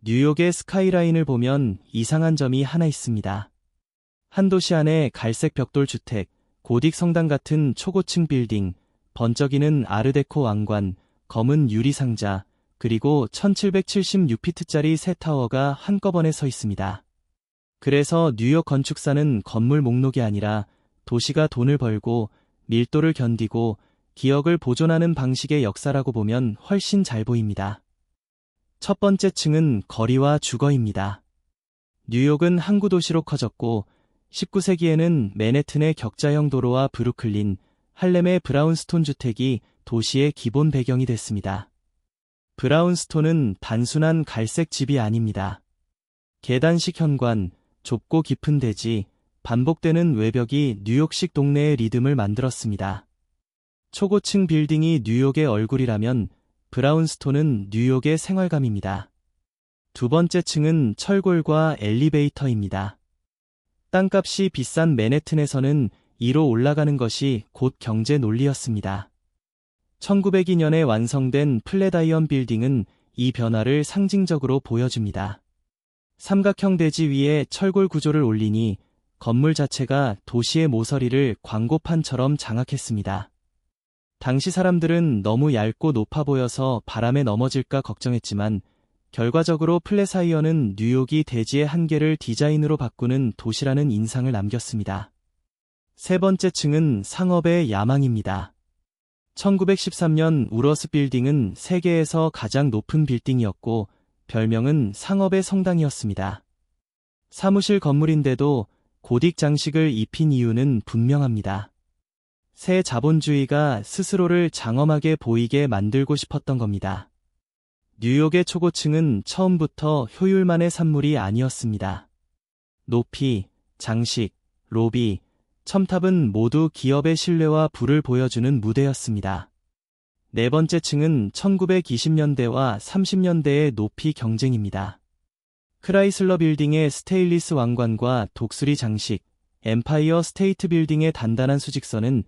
뉴욕의 스카이라인을 보면 이상한 점이 하나 있습니다. 한 도시 안에 갈색 벽돌 주택, 고딕 성당 같은 초고층 빌딩, 번쩍이는 아르데코 왕관, 검은 유리 상자, 그리고 1776피트짜리 새 타워가 한꺼번에 서 있습니다. 그래서 뉴욕 건축사는 건물 목록이 아니라 도시가 돈을 벌고 밀도를 견디고 기억을 보존하는 방식의 역사라고 보면 훨씬 잘 보입니다. 첫 번째 층은 거리와 주거입니다. 뉴욕은 항구 도시로 커졌고 19세기에는 맨해튼의 격자형 도로와 브루클린, 할렘의 브라운스톤 주택이 도시의 기본 배경이 됐습니다. 브라운스톤은 단순한 갈색 집이 아닙니다. 계단식 현관, 좁고 깊은 대지, 반복되는 외벽이 뉴욕식 동네의 리듬을 만들었습니다. 초고층 빌딩이 뉴욕의 얼굴이라면 브라운스톤은 뉴욕의 생활감입니다. 두 번째 층은 철골과 엘리베이터입니다. 땅값이 비싼 맨해튼에서는 이로 올라가는 것이 곧 경제 논리였습니다. 1902년에 완성된 플랫아이언 빌딩은 이 변화를 상징적으로 보여줍니다. 삼각형 대지 위에 철골 구조를 올리니 건물 자체가 도시의 모서리를 광고판처럼 장악했습니다. 당시 사람들은 너무 얇고 높아 보여서 바람에 넘어질까 걱정했지만 결과적으로 플랫아이언은 뉴욕이 대지의 한계를 디자인으로 바꾸는 도시라는 인상을 남겼습니다. 세 번째 층은 상업의 야망입니다. 1913년 우러스 빌딩은 세계에서 가장 높은 빌딩이었고 별명은 상업의 성당이었습니다. 사무실 건물인데도 고딕 장식을 입힌 이유는 분명합니다. 새 자본주의가 스스로를 장엄하게 보이게 만들고 싶었던 겁니다. 뉴욕의 초고층은 처음부터 효율만의 산물이 아니었습니다. 높이, 장식, 로비, 첨탑은 모두 기업의 신뢰와 부를 보여주는 무대였습니다. 네 번째 층은 1920년대와 30년대의 높이 경쟁입니다. 크라이슬러 빌딩의 스테인리스 왕관과 독수리 장식, 엠파이어 스테이트 빌딩의 단단한 수직선은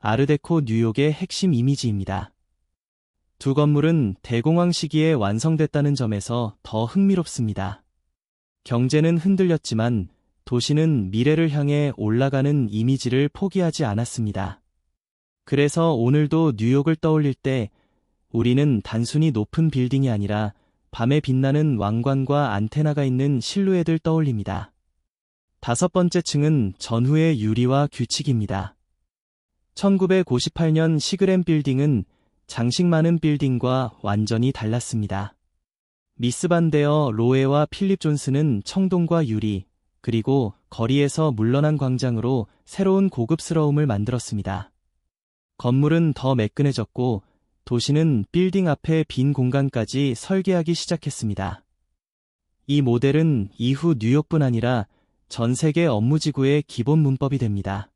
아르데코 뉴욕의 핵심 이미지입니다. 두 건물은 대공황 시기에 완성됐다는 점에서 더 흥미롭습니다. 경제는 흔들렸지만 도시는 미래를 향해 올라가는 이미지를 포기하지 않았습니다. 그래서 오늘도 뉴욕을 떠올릴 때 우리는 단순히 높은 빌딩이 아니라 밤에 빛나는 왕관과 안테나가 있는 실루엣을 떠올립니다. 다섯 번째 층은 전후의 유리와 규칙입니다. 1958년 시그램 빌딩은 장식 많은 빌딩과 완전히 달랐습니다. 미스 반데어 로에와 필립 존스는 청동과 유리, 그리고 거리에서 물러난 광장으로 새로운 고급스러움을 만들었습니다. 건물은 더 매끈해졌고 도시는 빌딩 앞에 빈 공간까지 설계하기 시작했습니다. 이 모델은 이후 뉴욕뿐 아니라 전 세계 업무지구의 기본 문법이 됩니다.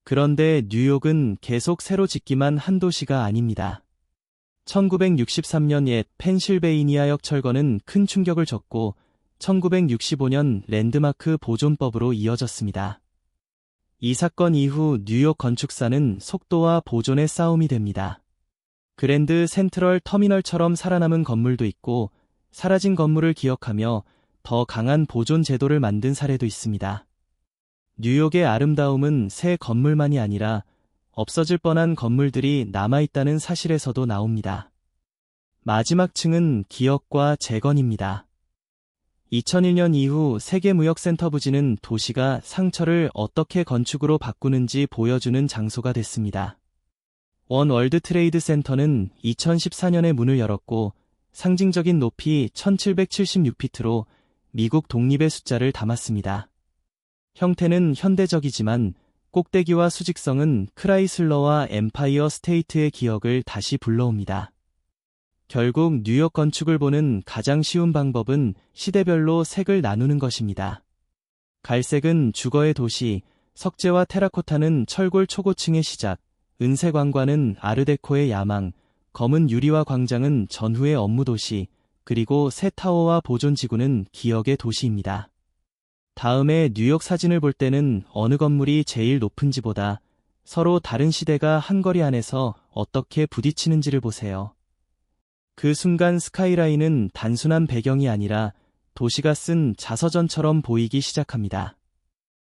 그런데 뉴욕은 계속 새로 짓기만 한 도시가 아닙니다. 1963년 옛 펜실베이니아역 철거는 큰 충격을 줬고 1965년 랜드마크 보존법으로 이어졌습니다. 이 사건 이후 뉴욕 건축사는 속도와 보존의 싸움이 됩니다. 그랜드 센트럴 터미널처럼 살아남은 건물도 있고 사라진 건물을 기억하며 더 강한 보존 제도를 만든 사례도 있습니다. 뉴욕의 아름다움은 새 건물만이 아니라 없어질 뻔한 건물들이 남아있다는 사실에서도 나옵니다. 마지막 층은 기억과 재건입니다. 2001년 이후 세계무역센터 부지는 도시가 상처를 어떻게 건축으로 바꾸는지 보여주는 장소가 됐습니다. 원 월드 트레이드 센터는 2014년에 문을 열었고 상징적인 높이 1776피트로 미국 독립의 숫자를 담았습니다. 형태는 현대적이지만 꼭대기와 수직성은 크라이슬러와 엠파이어 스테이트의 기억을 다시 불러옵니다. 결국 뉴욕 건축을 보는 가장 쉬운 방법은 시대별로 색을 나누는 것입니다. 갈색은 주거의 도시, 석재와 테라코타는 철골 초고층의 시작, 은색 왕관은 아르데코의 야망, 검은 유리와 광장은 전후의 업무 도시, 그리고 새 타워와 보존지구는 기억의 도시입니다. 다음에 뉴욕 사진을 볼 때는 어느 건물이 제일 높은지보다 서로 다른 시대가 한 거리 안에서 어떻게 부딪히는지를 보세요. 그 순간 스카이라인은 단순한 배경이 아니라 도시가 쓴 자서전처럼 보이기 시작합니다.